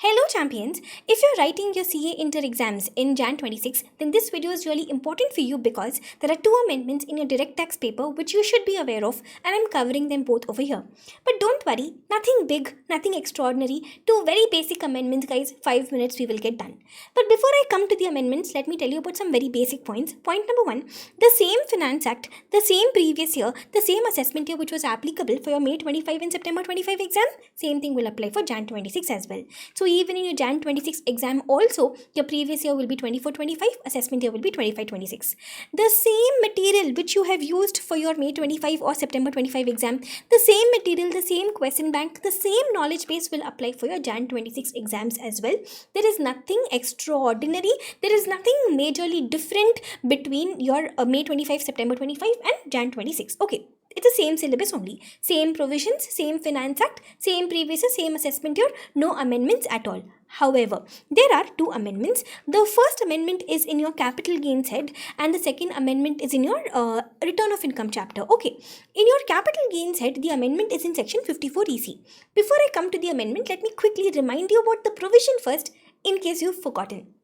Hello champions! If you're writing your CA inter exams in Jan 26, then this video is really important for you because there are two amendments in your direct tax paper which you should be aware of, and I'm covering them both over here. But don't worry, nothing big, nothing extraordinary, two very basic amendments guys, 5 minutes we will get done. But before I come to the amendments, let me tell you about some very basic points. Point number 1, the same Finance Act, the same previous year, the same assessment year which was applicable for your May 25 and September 25 exam, same thing will apply for Jan 26 as well. So even in your Jan 26 exam also, your previous year will be 24-25, assessment year will be 25-26. The same material which you have used for your May 25 or September 25 exam, the same material, the same question bank, the same knowledge base will apply for your Jan 26 exams as well. There is nothing extraordinary, there is nothing majorly different between your May 25, September 25 and Jan 26. Okay. It's the same syllabus only. Same provisions, same Finance Act, same previous year, same assessment year, no amendments at all. However, there are two amendments. The first amendment is in your capital gains head and the second amendment is in your return of income chapter. Okay, in your capital gains head, the amendment is in section 54 EC. Before I come to the amendment, let me quickly remind you about the provision first in case you've forgotten.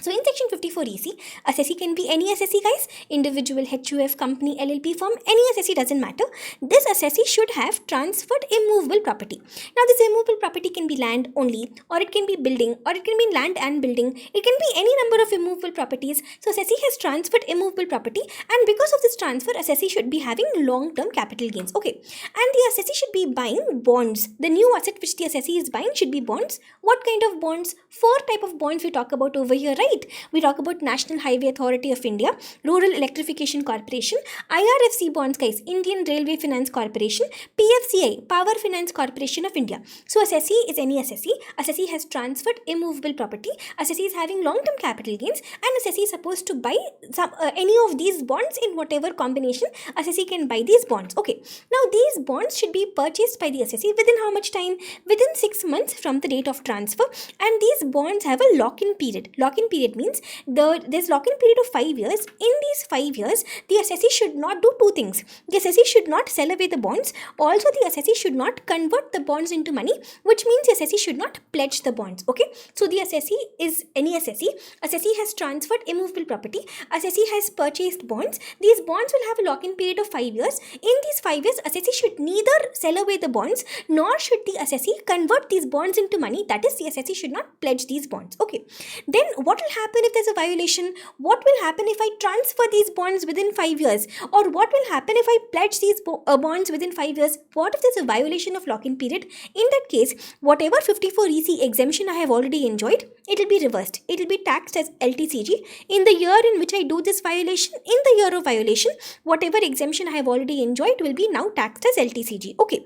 So in section 54 EC, assessee can be any assessee guys, individual, HUF, company, LLP firm, any assessee doesn't matter. This assessee should have transferred immovable property. Now this immovable property can be land only, or it can be building, or it can be land and building. It can be any number of immovable properties. So assessee has transferred immovable property, and because of this transfer, assessee should be having long-term capital gains. Okay, and the assessee should be buying bonds. The new asset which the assessee is buying should be bonds. What kind of bonds? 4 type of bonds we talk about over here, right? We talk about National Highway Authority of India, Rural Electrification Corporation, IRFC bonds guys, Indian Railway Finance Corporation, PFCI, Power Finance Corporation of India. So assessee is any assessee. Assessee has transferred immovable property. Assessee is having long-term capital gains, and assessee is supposed to buy any of these bonds in whatever combination assessee can buy these bonds. Okay. Now these bonds should be purchased by the assessee within how much time? Within 6 months from the date of transfer, and these bonds have a lock-in period. Lock-in period means there's lock-in period of 5 years. In these 5 years, the assessee should not do two things. The assessee should not sell away the bonds. Also, the assessee should not convert the bonds into money, which means the assessee should not pledge the bonds. Okay. So the assessee is any assessee. Assessee has transferred immovable property. Assessee has purchased bonds. These bonds will have a lock-in period of 5 years. In these 5 years, assessee should neither sell away the bonds nor should the assessee convert these bonds into money. That is, the assessee should not pledge these bonds. Okay. Then what will happen if there's a violation? What will happen if I transfer these bonds within 5 years? Or what will happen if I pledge these bonds within 5 years? What if there's a violation of lock-in period? In that case, whatever 54 EC exemption I have already enjoyed, it will be reversed. It will be taxed as LTCG. In the year in which I do this violation, in the year of violation, whatever exemption I have already enjoyed will be now taxed as LTCG. Okay.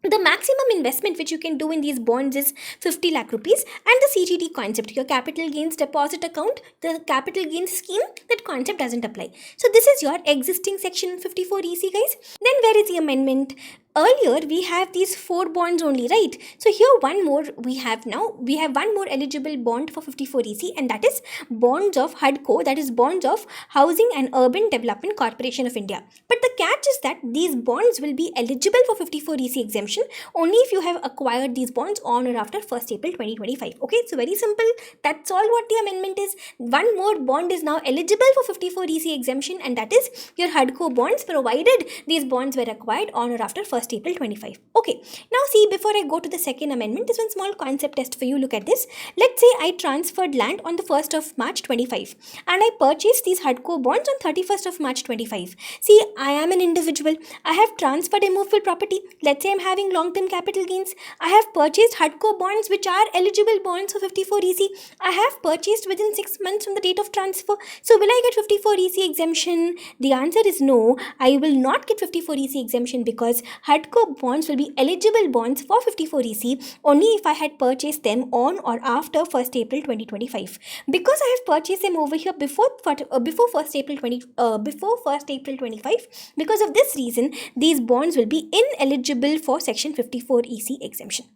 The maximum investment which you can do in these bonds is 50 lakh rupees, and the CGT concept, your capital gains deposit account, the capital gains scheme, that concept doesn't apply. So this is your existing section 54 EC guys. Then where is the amendment? Earlier we have these 4 bonds only, right? So here one more we have now. We have one more eligible bond for 54 EC, and that is bonds of HUDCO, that is bonds of Housing and Urban Development Corporation of India. But the catch is that these bonds will be eligible for 54 EC exemption only if you have acquired these bonds on or after 1st April 2025. Okay, so very simple. That's all what the amendment is. One more bond is now eligible for 54 EC exemption, and that is your HUDCO bonds, provided these bonds were acquired on or after 1st April 25. Okay, now see, before I go to the second amendment, there's one small concept test for you. Look at this. Let's say I transferred land on the 1st of March 25 and I purchased these HUDCO bonds on 31st of March 25. See, I am an individual. I have transferred immovable property. Let's say I'm having long-term capital gains. I have purchased HUDCO bonds which are eligible bonds for 54 EC. I have purchased within 6 months from the date of transfer. So will I get 54 EC exemption? The answer is no. I will not get 54 EC exemption because HUDCO bonds will be eligible bonds for 54 EC only if I had purchased them on or after 1st April 2025. Because I have purchased them over here before 1st April 25, because of this reason, these bonds will be ineligible for section 54 EC exemption.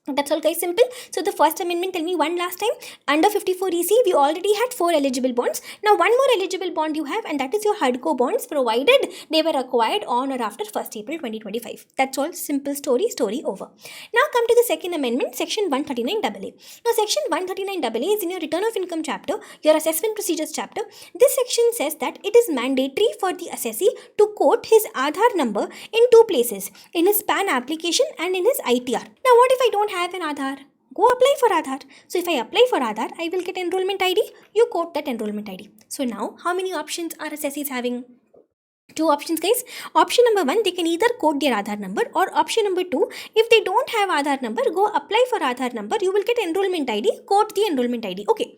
That's all, guys, simple. So the first amendment, tell me one last time. Under 54 EC, we already had 4 eligible bonds. Now one more eligible bond you have, and that is your HUDCO bonds, provided they were acquired on or after 1st April 2025. That's all, simple story over. Now come to the second amendment, section 139AA. Now section 139AA is in your return of income chapter, your assessment procedures chapter. This section says that it is mandatory for the assessee to quote his Aadhaar number in 2 places, in his PAN application and in his ITR. Now what if I don't have an Aadhaar? Go apply for Aadhaar. So if I apply for Aadhaar, I will get enrollment ID. You quote that enrollment ID. So now, how many options are assessees having? 2 options, guys. Option number 1, they can either quote their Aadhaar number, or option number 2, if they don't have Aadhaar number, go apply for Aadhaar number. You will get enrollment ID. Quote the enrollment ID. Okay.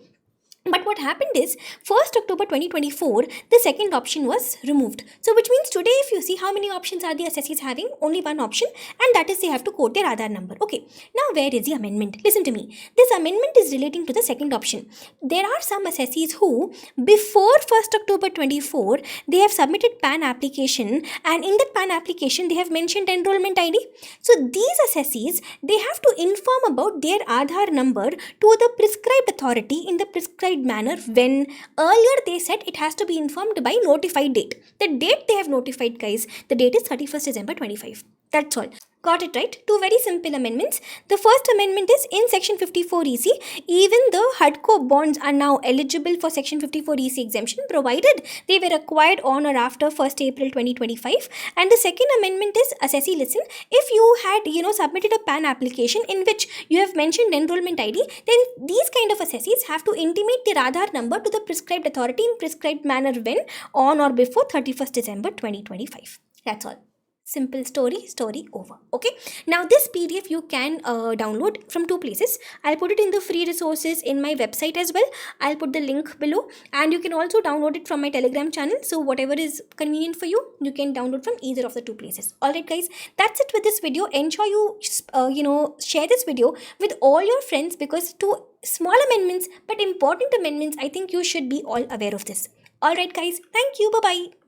But what happened is, 1st October 2024, the second option was removed. So which means today, if you see, how many options are the assessees having? Only one option, and that is they have to quote their Aadhaar number. Okay, now where is the amendment? Listen to me. This amendment is relating to the second option. There are some assessees who, before 1st October 24, they have submitted PAN application, and in that PAN application, they have mentioned enrollment ID. So these assessees, they have to inform about their Aadhaar number to the prescribed authority in the prescribed manner, when earlier they said it has to be informed by notified date. The date they have notified, guys, the date is 31st December 25. That's all. Got it, right? 2 very simple amendments. The first amendment is in section 54 EC, even the HUDCO bonds are now eligible for section 54 EC exemption, provided they were acquired on or after 1st April 2025. And the second amendment is, assessee, listen, if you had submitted a PAN application in which you have mentioned enrollment ID, then these kind of assessees have to intimate their Aadhaar number to the prescribed authority in prescribed manner when on or before 31st December 2025. That's all. Simple story over. Okay, now this PDF you can download from 2 places. I'll put it in the free resources in my website as well. I'll put the link below, and you can also download it from my Telegram channel. So whatever is convenient for you, you can download from either of the 2 places. Alright, guys, that's it with this video. Ensure you share this video with all your friends, because 2 small amendments but important amendments, I think you should be all aware of this. Alright, guys, thank you. Bye bye.